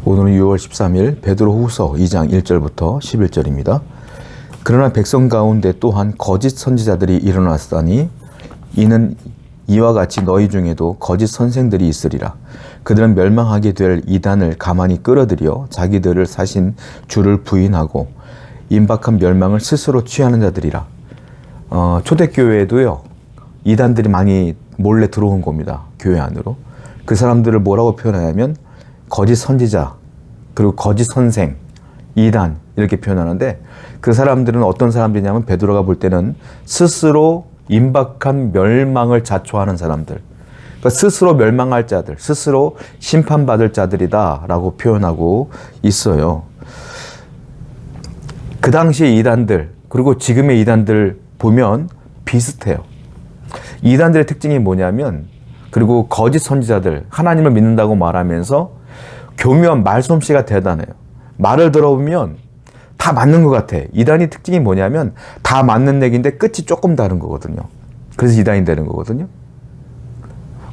오늘은 6월 13일 베드로후서 2장 1절부터 11절입니다. 그러나 백성 가운데 또한 거짓 선지자들이 일어났으니 이는 이와 같이 너희 중에도 거짓 선생들이 있으리라. 그들은 멸망하게 될 이단을 가만히 끌어들여 자기들을 사신 주를 부인하고 임박한 멸망을 스스로 취하는 자들이라. 초대교회에도요, 이단들이 많이 몰래 들어온 겁니다. 교회 안으로. 그 사람들을 뭐라고 표현하냐면 거짓 선지자, 그리고 거짓 선생, 이단 이렇게 표현하는데, 그 사람들은 어떤 사람들이냐면 베드로가 볼 때는 스스로 임박한 멸망을 자초하는 사람들, 그러니까 스스로 멸망할 자들, 스스로 심판받을 자들이다 라고 표현하고 있어요. 그 당시의 이단들 그리고 지금의 이단들 보면 비슷해요. 이단들의 특징이 뭐냐면, 그리고 거짓 선지자들, 하나님을 믿는다고 말하면서 교묘한 말솜씨가 대단해요. 말을 들어보면 다 맞는 것 같아. 이단의 특징이 뭐냐면 다 맞는 얘기인데 끝이 조금 다른 거거든요. 그래서 이단이 되는 거거든요.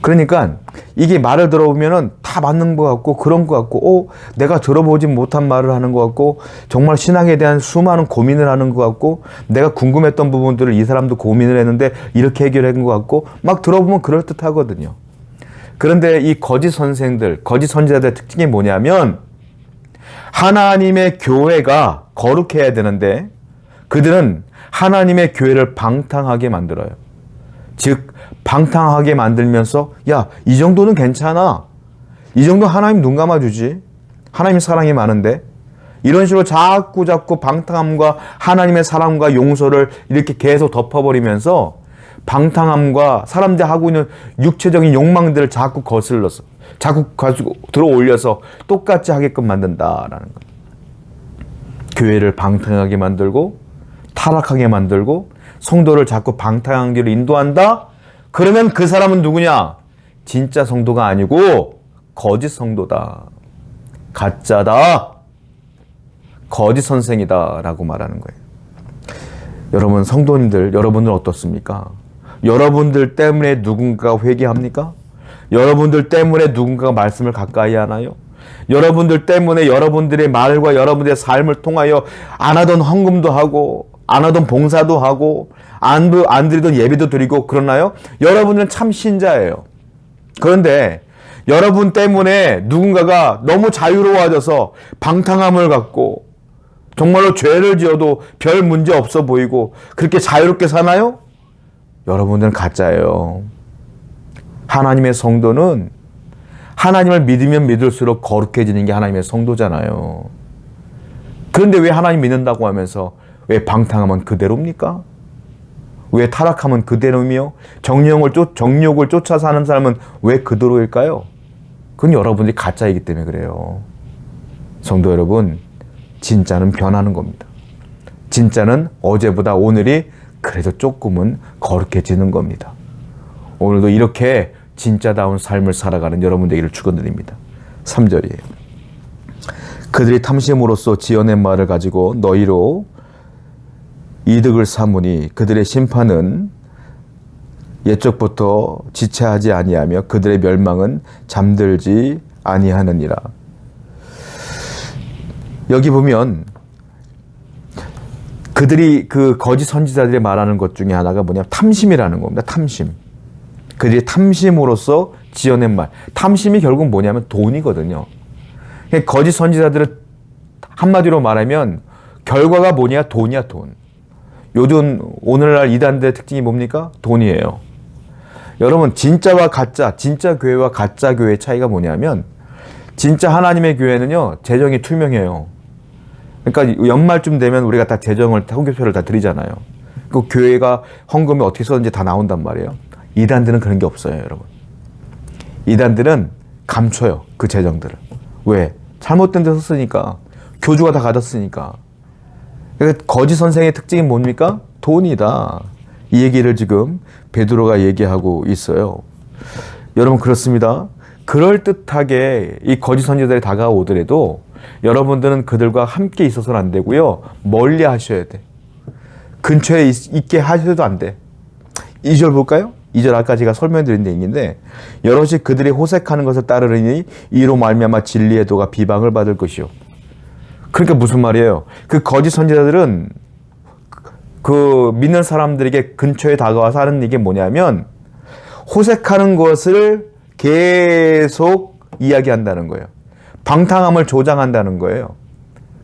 그러니까 이게 말을 들어보면은 다 맞는 것 같고 그런 것 같고, 내가 들어보지 못한 말을 하는 것 같고, 정말 신앙에 대한 수많은 고민을 하는 것 같고, 내가 궁금했던 부분들을 이 사람도 고민을 했는데 이렇게 해결한 것 같고, 막 들어보면 그럴듯하거든요. 그런데 이 거짓 선생들, 거짓 선지자들의 특징이 뭐냐면, 하나님의 교회가 거룩해야 되는데 그들은 하나님의 교회를 방탕하게 만들어요. 즉 방탕하게 만들면서, 야, 이 정도는 괜찮아, 이 정도 하나님 눈 감아주지, 하나님 사랑이 많은데, 이런 식으로 자꾸 방탕함과 하나님의 사랑과 용서를 이렇게 계속 덮어버리면서 방탕함과 사람들이 하고 있는 육체적인 욕망들을 자꾸 거슬러서, 자꾸 가지고 들어 올려서 똑같이 하게끔 만든다라는 거예요. 교회를 방탕하게 만들고 타락하게 만들고 성도를 자꾸 방탕한 길로 인도한다? 그러면 그 사람은 누구냐? 진짜 성도가 아니고 거짓 성도다, 가짜다, 거짓 선생이다 라고 말하는 거예요. 여러분 성도님들, 여러분들 어떻습니까? 여러분들 때문에 누군가가 회개합니까? 여러분들 때문에 누군가가 말씀을 가까이 하나요? 여러분들 때문에 여러분들의 말과 여러분들의 삶을 통하여 안 하던 헌금도 하고 안 하던 봉사도 하고 안 드리던 예배도 드리고 그러나요? 여러분은 참 신자예요. 그런데 여러분 때문에 누군가가 너무 자유로워져서 방탕함을 갖고 정말로 죄를 지어도 별 문제 없어 보이고 그렇게 자유롭게 사나요? 여러분들은 가짜예요. 하나님의 성도는 하나님을 믿으면 믿을수록 거룩해지는 게 하나님의 성도잖아요. 그런데 왜 하나님 믿는다고 하면서 왜 방탕하면 그대로입니까? 왜 타락하면 그대로이며 정욕을 쫓아 사는 사람은 왜 그대로일까요? 그건 여러분들이 가짜이기 때문에 그래요. 성도 여러분, 진짜는 변하는 겁니다. 진짜는 어제보다 오늘이 그래도 조금은 거룩해지는 겁니다. 오늘도 이렇게 진짜다운 삶을 살아가는 여러분 되기를 축원드립니다. 3절이에요. 그들이 탐심으로써 지어낸 말을 가지고 너희로 이득을 삼으니 그들의 심판은 옛적부터 지체하지 아니하며 그들의 멸망은 잠들지 아니하느니라. 여기 보면 그들이 그 거짓 선지자들이 말하는 것 중에 하나가 뭐냐면 탐심이라는 겁니다. 탐심. 그들이 탐심으로써 지어낸 말. 탐심이 결국 뭐냐면 돈이거든요. 거짓 선지자들은 한마디로 말하면 결과가 뭐냐? 돈이야, 돈. 요즘 오늘날 이단들의 특징이 뭡니까? 돈이에요. 여러분, 진짜와 가짜, 진짜 교회와 가짜 교회의 차이가 뭐냐면, 진짜 하나님의 교회는요, 재정이 투명해요. 그러니까 연말쯤 되면 우리가 다 재정을, 헌금표를 다 드리잖아요. 그 교회가 헌금이 어떻게 썼는지 다 나온단 말이에요. 이단들은 그런 게 없어요, 여러분. 이단들은 감춰요, 그 재정들을. 왜? 잘못된 데 썼으니까. 교주가 다 가졌으니까. 그러니까 거짓 선생의 특징이 뭡니까? 돈이다. 이 얘기를 지금 베드로가 얘기하고 있어요. 여러분, 그렇습니다. 그럴듯하게 이 거짓 선지자들이 다가오더라도 여러분들은 그들과 함께 있어서는 안 되고요, 멀리 하셔야 돼. 근처에 있게 하셔도 안 돼. 2절 볼까요? 2절 아까 제가 설명드린 내용인데 여럿이 그들이 호색하는 것을 따르니 이로 말미암아 진리의 도가 비방을 받을 것이요. 그러니까 무슨 말이에요? 그 거짓 선지자들은 그 믿는 사람들에게 근처에 다가와서 하는 이게 뭐냐면 호색하는 것을 계속 이야기한다는 거예요. 방탕함을 조장한다는 거예요.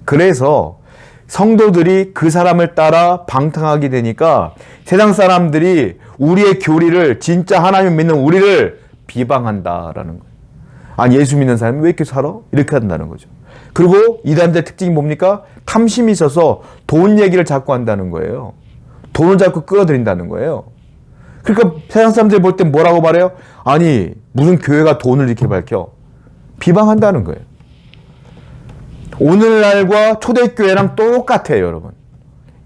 그래서 성도들이 그 사람을 따라 방탕하게 되니까 세상 사람들이 우리의 교리를 진짜 하나님 믿는 우리를 비방한다라는 거예요. 아니 예수 믿는 사람이 왜 이렇게 살아? 이렇게 한다는 거죠. 그리고 이단들의 특징이 뭡니까? 탐심이 있어서 돈 얘기를 자꾸 한다는 거예요. 돈을 자꾸 끌어들인다는 거예요. 그러니까 세상 사람들이 볼 때 뭐라고 말해요? 아니 무슨 교회가 돈을 이렇게 밝혀? 비방한다는 거예요. 오늘날과 초대교회랑 똑같아요, 여러분.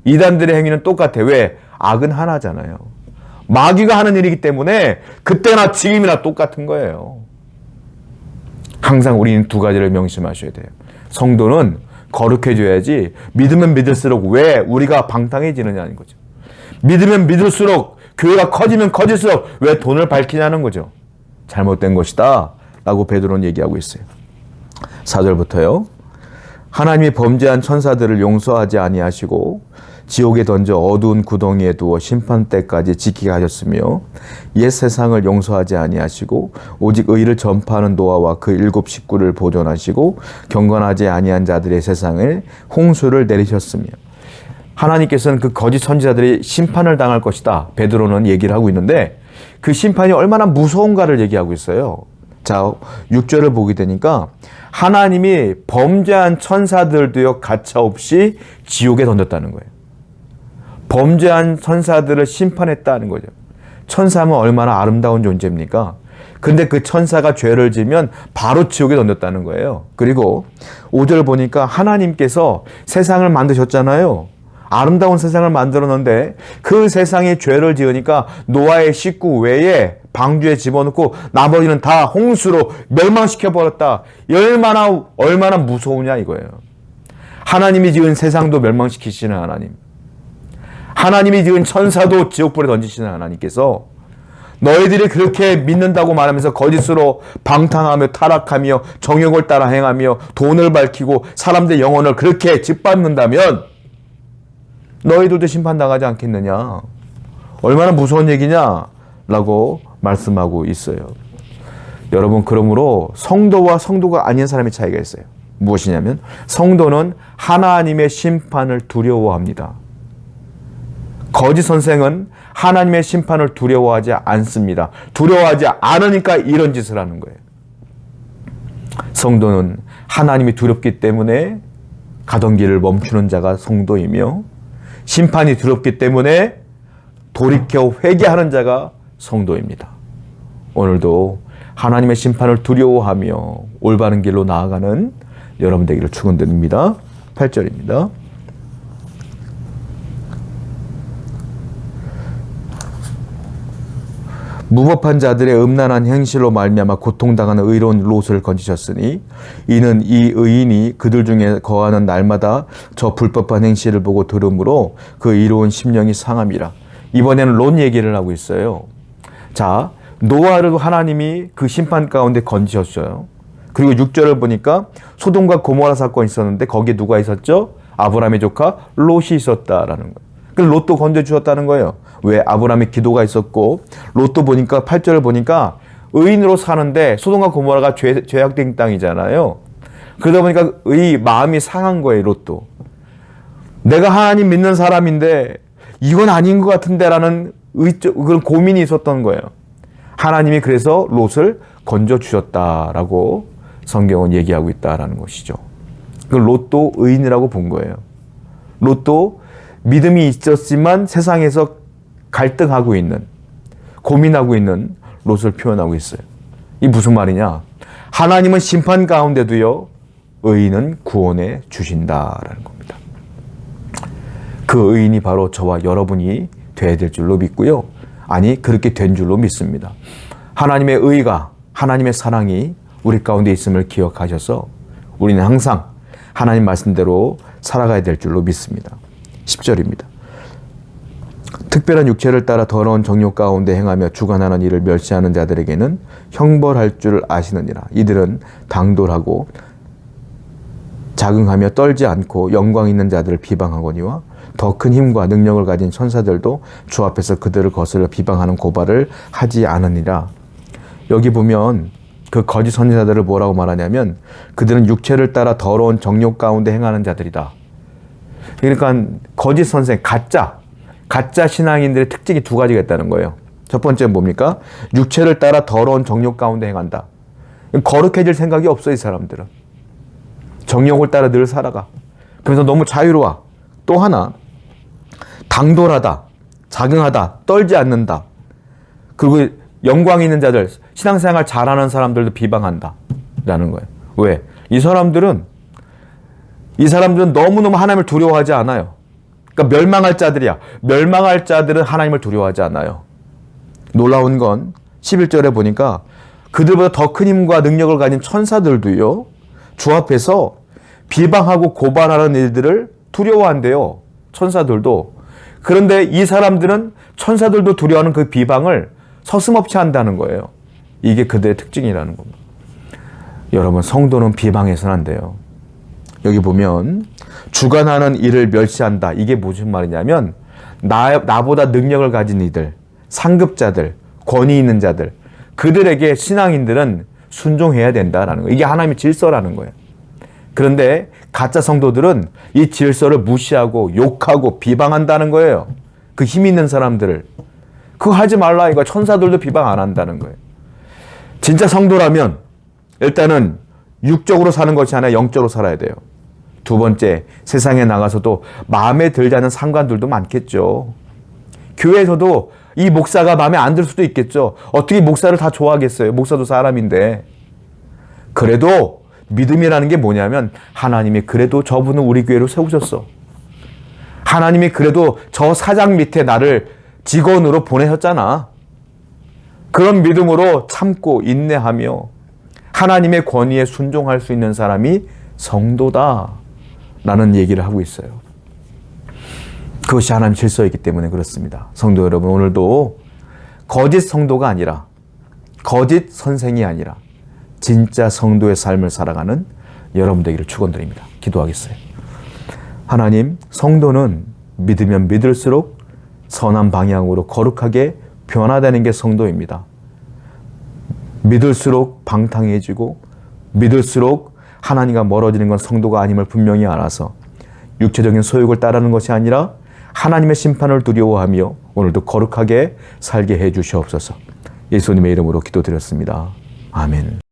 이단들의 행위는 똑같아요. 왜? 악은 하나잖아요. 마귀가 하는 일이기 때문에 그때나 지금이나 똑같은 거예요. 항상 우리는 두 가지를 명심하셔야 돼요. 성도는 거룩해져야지 믿으면 믿을수록 왜 우리가 방탕해지느냐는 거죠. 믿으면 믿을수록 교회가 커지면 커질수록 왜 돈을 밝히냐는 거죠. 잘못된 것이다 라고 베드로는 얘기하고 있어요. 4절부터요. 하나님이 범죄한 천사들을 용서하지 아니하시고 지옥에 던져 어두운 구덩이에 두어 심판 때까지 지키게 하셨으며 옛 세상을 용서하지 아니하시고 오직 의를 전파하는 노아와 그 7 식구를 보존하시고 경건하지 아니한 자들의 세상을 홍수를 내리셨으며 하나님께서는 그 거짓 선지자들이 심판을 당할 것이다. 베드로는 얘기를 하고 있는데 그 심판이 얼마나 무서운가를 얘기하고 있어요. 자, 6절을 보게 되니까 하나님이 범죄한 천사들도요 가차없이 지옥에 던졌다는 거예요. 범죄한 천사들을 심판했다는 거죠. 천사면 얼마나 아름다운 존재입니까? 근데 그 천사가 죄를 지면 바로 지옥에 던졌다는 거예요. 그리고 5절 보니까 하나님께서 세상을 만드셨잖아요. 아름다운 세상을 만들었는데 그 세상에 죄를 지으니까 노아의 식구 외에 방주에 집어넣고 나머지는 다 홍수로 멸망시켜버렸다. 얼마나 무서우냐 이거예요. 하나님이 지은 세상도 멸망시키시는 하나님. 하나님이 지은 천사도 지옥불에 던지시는 하나님께서 너희들이 그렇게 믿는다고 말하면서 거짓으로 방탕하며 타락하며 정욕을 따라 행하며 돈을 밝히고 사람들의 영혼을 그렇게 짓밟는다면 너희들도 심판당하지 않겠느냐. 얼마나 무서운 얘기냐 라고 말씀하고 있어요. 여러분 그러므로 성도와 성도가 아닌 사람의 차이가 있어요. 무엇이냐면 성도는 하나님의 심판을 두려워합니다. 거짓 선생은 하나님의 심판을 두려워하지 않습니다. 두려워하지 않으니까 이런 짓을 하는 거예요. 성도는 하나님이 두렵기 때문에 가던 길을 멈추는 자가 성도이며 심판이 두렵기 때문에 돌이켜 회개하는 자가 성도입니다. 오늘도 하나님의 심판을 두려워하며 올바른 길로 나아가는 여러분 되기를 축원드립니다. 8절입니다. 무법한 자들의 음란한 행실로 말미암아 고통당하는 의로운 롯을 건지셨으니 이는 이 의인이 그들 중에 거하는 날마다 저 불법한 행실을 보고 들음으로 그 이로운 심령이 상함이라. 이번에는 롯 얘기를 하고 있어요. 자, 노아를 하나님이 그 심판 가운데 건지셨어요. 그리고 6절을 보니까 소돔과 고모라 사건이 있었는데 거기에 누가 있었죠? 아브라함의 조카 롯이 있었다라는 거예요. 그래서 롯도 건져주셨다는 거예요. 왜? 아브라함의 기도가 있었고 롯도 보니까 8절을 보니까 의인으로 사는데 소돔과 고모라가 죄악된 땅이잖아요. 그러다 보니까 마음이 상한 거예요. 롯도. 내가 하나님 믿는 사람인데 이건 아닌 것 같은데 라는 그런 고민이 있었던 거예요. 하나님이 그래서 롯을 건져주셨다라고 성경은 얘기하고 있다라는 것이죠. 그 롯도 의인이라고 본 거예요. 롯도 믿음이 있었지만 세상에서 갈등하고 있는, 고민하고 있는 롯을 표현하고 있어요. 이 무슨 말이냐? 하나님은 심판 가운데도요, 의인은 구원해 주신다라는 겁니다. 그 의인이 바로 저와 여러분이 되어야 될 줄로 믿고요. 아니, 그렇게 된 줄로 믿습니다. 하나님의 의가, 하나님의 사랑이 우리 가운데 있음을 기억하셔서 우리는 항상 하나님 말씀대로 살아가야 될 줄로 믿습니다. 10절입니다. 특별한 육체를 따라 더러운 정욕 가운데 행하며 주관하는 일을 멸시하는 자들에게는 형벌할 줄 아시느니라. 이들은 당돌하고 자긍하며 떨지 않고 영광 있는 자들을 비방하거니와 더 큰 힘과 능력을 가진 천사들도 주 앞에서 그들을 거슬러 비방하는 고발을 하지 않으니라. 여기 보면 그 거짓 선지자들을 뭐라고 말하냐면 그들은 육체를 따라 더러운 정욕 가운데 행하는 자들이다. 그러니까 거짓 선생, 가짜 신앙인들의 특징이 두 가지가 있다는 거예요. 첫 번째는 뭡니까? 육체를 따라 더러운 정욕 가운데 행한다. 거룩해질 생각이 없어, 이 사람들은. 정욕을 따라 늘 살아가. 그래서 너무 자유로워. 또 하나, 당돌하다, 자긍하다, 떨지 않는다. 그리고 영광 있는 자들, 신앙생활 잘하는 사람들도 비방한다. 라는 거예요. 왜? 이 사람들은 너무너무 하나님을 두려워하지 않아요. 그러니까 멸망할 자들이야. 멸망할 자들은 하나님을 두려워하지 않아요. 놀라운 건 11절에 보니까 그들보다 더 큰 힘과 능력을 가진 천사들도요, 주 앞에서 비방하고 고발하는 일들을 두려워한대요. 천사들도. 그런데 이 사람들은 천사들도 두려워하는 그 비방을 서슴없이 한다는 거예요. 이게 그들의 특징이라는 겁니다. 여러분, 성도는 비방해서는 안 돼요. 여기 보면 주관하는 일을 멸시한다. 이게 무슨 말이냐면 나보다 능력을 가진 이들, 상급자들, 권위 있는 자들, 그들에게 신앙인들은 순종해야 된다라는 거예요. 이게 하나님의 질서라는 거예요. 그런데 가짜 성도들은 이 질서를 무시하고 욕하고 비방한다는 거예요. 그 힘 있는 사람들을. 그거 하지 말라 이거. 천사들도 비방 안 한다는 거예요. 진짜 성도라면 일단은 육적으로 사는 것이 아니라 영적으로 살아야 돼요. 두 번째, 세상에 나가서도 마음에 들지 않는 상관들도 많겠죠. 교회에서도 이 목사가 마음에 안 들 수도 있겠죠. 어떻게 목사를 다 좋아하겠어요? 목사도 사람인데. 그래도 믿음이라는 게 뭐냐면 하나님이 그래도 저분은 우리 교회로 세우셨어. 하나님이 그래도 저 사장 밑에 나를 직원으로 보내셨잖아. 그런 믿음으로 참고 인내하며 하나님의 권위에 순종할 수 있는 사람이 성도다 라는 얘기를 하고 있어요. 그것이 하나님 질서이기 때문에 그렇습니다. 성도 여러분, 오늘도 거짓 성도가 아니라, 거짓 선생이 아니라 진짜 성도의 삶을 살아가는 여러분 되기를 축원드립니다. 기도하겠어요. 하나님, 성도는 믿으면 믿을수록 선한 방향으로 거룩하게 변화되는 게 성도입니다. 믿을수록 방탕해지고 믿을수록 하나님과 멀어지는 건 성도가 아님을 분명히 알아서 육체적인 소욕을 따르는 것이 아니라 하나님의 심판을 두려워하며 오늘도 거룩하게 살게 해 주시옵소서. 예수님의 이름으로 기도드렸습니다. 아멘.